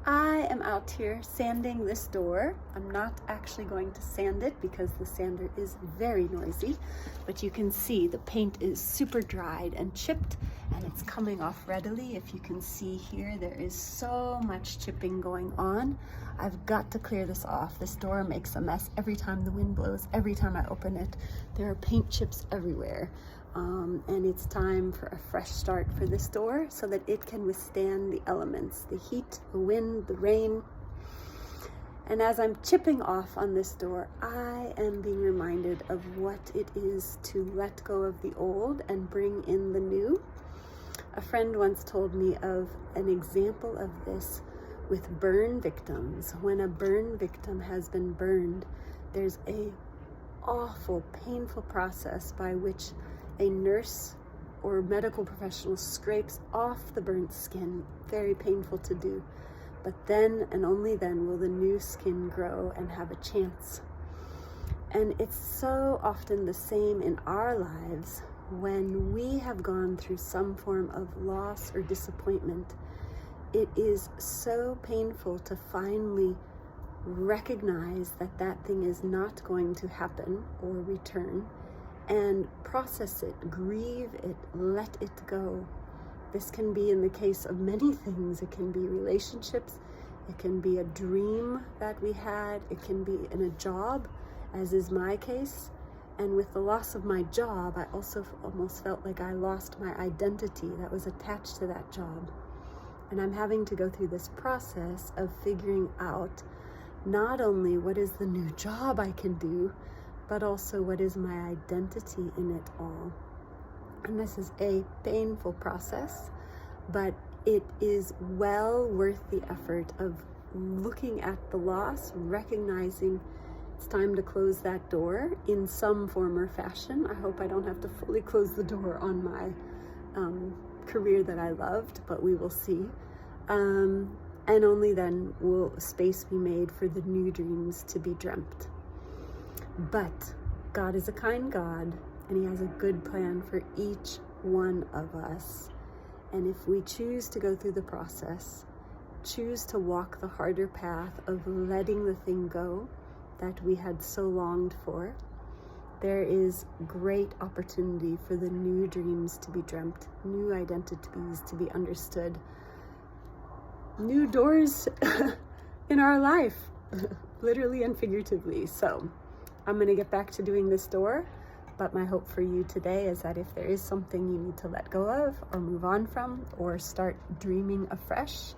I am out here sanding this door. I'm not actually going to sand it because the sander is very noisy, but you can see the paint is super dried and chipped and it's coming off readily. If you can see here, there is so much chipping going on. I've got to clear this off. This door makes a mess every time the wind blows, every time I open it. There are paint chips everywhere. And it's time for a fresh start for this door so that it can withstand the elements, the heat, the wind, the rain. And as I'm chipping off on this door, I am being reminded of what it is to let go of the old and bring in the new. A friend once told me of an example of this with burn victims. When a burn victim has been burned, there's a awful, painful process by which a nurse or medical professional scrapes off the burnt skin. Very painful to do. But then and only then will the new skin grow and have a chance. And it's so often the same in our lives when we have gone through some form of loss or disappointment. It is so painful to finally recognize that that thing is not going to happen or return, and process it, grieve it, let it go. This can be in the case of many things. It can be relationships, it can be a dream that we had, it can be in a job, as is my case. And with the loss of my job, I also almost felt like I lost my identity that was attached to that job. And I'm having to go through this process of figuring out not only what is the new job I can do, but also what is my identity in it all. And this is a painful process, but it is well worth the effort of looking at the loss, recognizing it's time to close that door in some form or fashion. I hope I don't have to fully close the door on my career that I loved, but we will see. And only then will space be made for the new dreams to be dreamt. But God is a kind God, and He has a good plan for each one of us. And if we choose to go through the process, choose to walk the harder path of letting the thing go that we had so longed for, there is great opportunity for the new dreams to be dreamt, new identities to be understood, new doors in our life, literally and figuratively. So I'm going to get back to doing this door, but my hope for you today is that if there is something you need to let go of or move on from or start dreaming afresh,